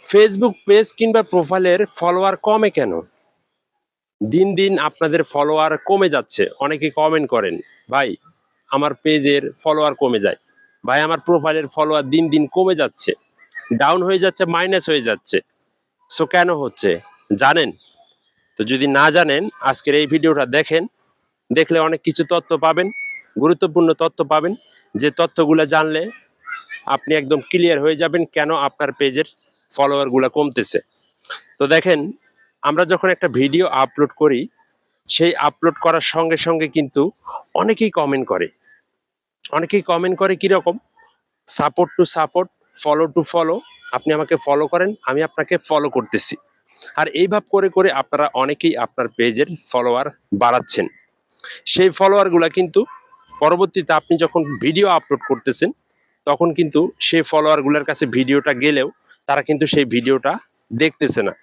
Facebook page কিংবা প্রোফাইলের follower কমে কেন? দিন দিন আপনাদের ফলোয়ার কমে যাচ্ছে। অনেকে কমেন্ট করেন, ভাই আমার পেজের ফলোয়ার কমে যায়, ভাই আমার প্রোফাইলের ফলোয়ার দিন দিন কমে যাচ্ছে, ডাউন হয়ে যাচ্ছে, মাইনাস হয়ে যাচ্ছে। সো কেন হচ্ছে জানেন? তো যদি না জানেন আজকের এই ভিডিওটা দেখেন, দেখলে অনেক কিছু তথ্য পাবেন, গুরুত্বপূর্ণ তথ্য পাবেন, যে তথ্যগুলো জানলে আপনি একদম ক্লিয়ার হয়ে যাবেন কেন আপনার পেজের ফলোয়ারগুলো কমতেছে। তো দেখেন, আমরা যখন একটা ভিডিও আপলোড করি, সেই আপলোড করার সঙ্গে সঙ্গে কিন্তু অনেকেই কমেন্ট করে। অনেকেই কমেন্ট করে কিরকম? Support to support, follow to follow. আপনি আমাকে ফলো করেন, আমি আপনাকে ফলো করতেছি। আর এইভাবে করে করে আপনারা অনেকেই আপনার পেজের ফলোয়ার বাড়াচ্ছেন। সেই ফলোয়ারগুলা কিন্তু পরবর্তীতে আপনি যখন ভিডিও আপলোড করতেছেন, তখন কিন্তু সেই ফলোয়ারগুলোর কাছে ভিডিওটা গেলেও তারা কিন্তু সেই ভিডিওটা দেখতেছে না।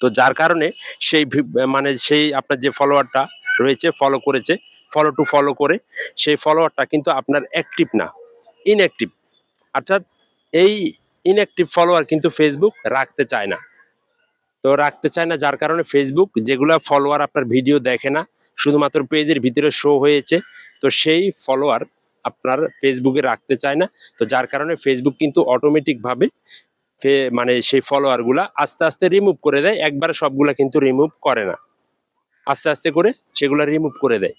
তো যার কারণে সেই মানে সেই আপনার যে ফলোয়ারটা রয়েছে, ফলো করেছে, ফলো টু ফলো করে, সেই ফলোয়ারটা কিন্তু আপনার অ্যাক্টিভ না, ইনঅ্যাক্টিভ। অর্থাৎ এই ইনঅ্যাক্টিভ ফলোয়ার কিন্তু ফেসবুক রাখতে চায় না। তো রাখতে চায় না, যার কারণে ফেসবুক যেগুলা ফলোয়ার আপনার ভিডিও দেখে না, শুধুমাত্র পেজের ভিতরে শো হয়েছে, তো সেই ফলোয়ার আপনার ফেসবুকে রাখতে চায় না। তো যার কারণে ফেসবুক কিন্তু অটোমেটিক ভাবে মানে সেই ফলোয়ার গুলা আস্তে আস্তে রিমুভ করে দেয়। একবারে সবগুলা কিন্তু রিমুভ করে না, আস্তে আস্তে করে সেগুলা রিমুভ করে দেয়।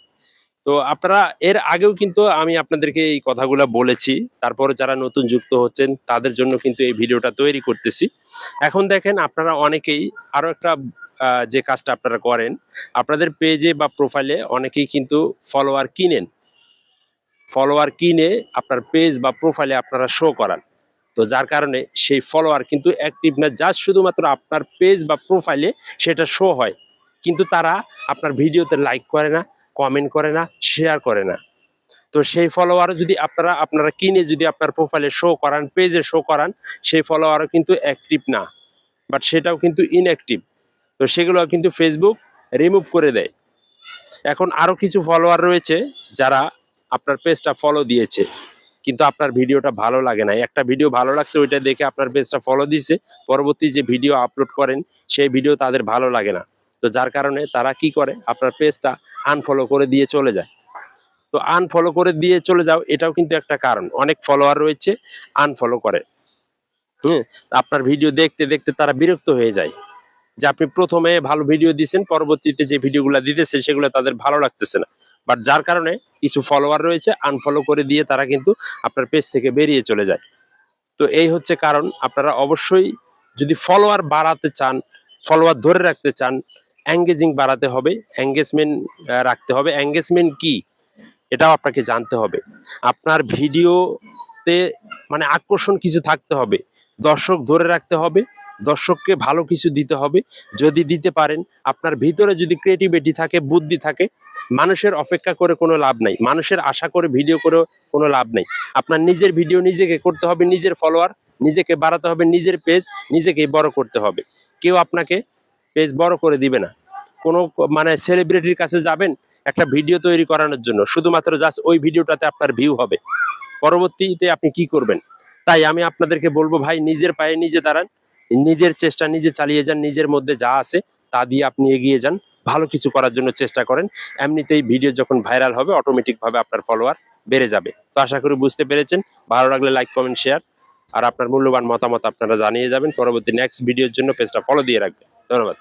তো আপনারা এর আগেও কিন্তু আমি আপনাদেরকে এই কথাগুলো বলেছি, তারপরে যারা নতুন যুক্ত হচ্ছেন তাদের জন্য কিন্তু এই ভিডিওটা তৈরি করতেছি। এখন দেখেন, আপনারা অনেকেই আরো একটা যে কাজটা আপনারা করেন, আপনাদের পেজে বা প্রোফাইলে অনেকেই কিন্তু ফলোয়ার কিনেন। ফলোয়ার কিনে আপনার পেজ বা প্রোফাইলে আপনারা শো করান। তো যার কারণে সেই ফলোয়ার কিন্তু অ্যাক্টিভ না, জাস্ট শুধুমাত্র আপনার পেজ বা প্রোফাইলে সেটা শো হয়, কিন্তু তারা আপনার ভিডিওতে লাইক করে না, কমেন্ট করে না, শেয়ার করে না। তো সেই ফলোয়ারও যদি আপনারা কিনে যদি আপনার প্রোফাইলে শো করান, পেজে শো করান, সেই ফলোয়ারও কিন্তু অ্যাক্টিভ না, বাট সেটাও কিন্তু ইনঅ্যাক্টিভ। তো সেগুলো কিন্তু ফেসবুক রিমুভ করে দেয়। এখন আরো কিছু ফলোয়ার রয়েছে যারা আপনার পেজটা ফলো দিয়েছে, কিন্তু আপনার ভিডিওটা ভালো লাগে না। একটা ভিডিও ভালো লাগছে, ওইটা দেখে আপনার পেজটা ফলো দিছে, পরবর্তী যে ভিডিও আপলোড করেন সেই ভিডিও তাদের ভালো লাগে না। তো যার কারণে তারা কি করে, আপনার পেজটা আনফলো করে দিয়ে চলে যায়। তো আনফলো করে দিয়ে চলে যাও, এটাও কিন্তু একটা কারণ। অনেক ফলোয়ার রয়েছে আনফলো করে, আপনার ভিডিও দেখতে দেখতে তারা বিরক্ত হয়ে যায়, যে আপনি প্রথমে ভালো ভিডিও দিচ্ছেন, পরবর্তীতে যে ভিডিওগুলো দিতেছে সেগুলো তাদের ভালো লাগতেছে না। বাট যার কারণে কিছু ফলোয়ার রয়েছে আনফলো করে দিয়ে তারা কিন্তু আপনার পেজ থেকে বেরিয়ে চলে যায়। তো এই হচ্ছে কারণ। আপনারা অবশ্যই যদি ফলোয়ার বাড়াতে চান, ফলোয়ার ধরে রাখতে চান, এঙ্গেজিং বাড়াতে হবে, এঙ্গেজমেন্ট রাখতে হবে। এঙ্গেজমেন্ট কি এটাও আপনাকে জানতে হবে। আপনার ভিডিওতে মানে আকর্ষণ কিছু থাকতে হবে, দর্শক ধরে রাখতে হবে, দর্শককে ভালো কিছু দিতে হবে। যদি দিতে পারেন, আপনার ভিতরে যদি ক্রিয়েটিভিটি থাকে, বুদ্ধি থাকে, মানুষের অপেক্ষা করে কোনো লাভ নাই, মানুষের আশা করে ভিডিও করে কোনো লাভ নাই। আপনার নিজের ভিডিও নিজেকে করতে হবে, নিজের ফলোয়ার নিজেকে বাড়াতে হবে, নিজের পেজ নিজেকেই বড় করতে হবে। কেউ আপনাকে পেজ বড় করে দিবে না। কোনো মানে সেলিব্রিটির কাছে যাবেন একটা ভিডিও তৈরি করানোর জন্য, শুধুমাত্র জাস্ট ওই ভিডিওটাতে আপনার ভিউ হবে, পরবর্তীতে আপনি কি করবেন? তাই আমি আপনাদেরকে বলবো, ভাই নিজের পায়ে নিজে দাঁড়ান, নিজের চেষ্টা নিজে চালিয়ে যান, নিজের মধ্যে যা আছে তা দিয়ে আপনি এগিয়ে যান, ভালো কিছু করার জন্য চেষ্টা করেন। এমনিতেই ভিডিও যখন ভাইরাল হবে অটোমেটিক ভাবে আপনার ফলোয়ার বেড়ে যাবে। তো আশা করি বুঝতে পেরেছেন। ভালো লাগলে লাইক, কমেন্ট, শেয়ার আর আপনার মূল্যবান মতামত আপনারা জানিয়ে যাবেন। পরবর্তী নেক্সট ভিডিওর জন্য পেজটা ফলো দিয়ে রাখবেন। ধন্যবাদ।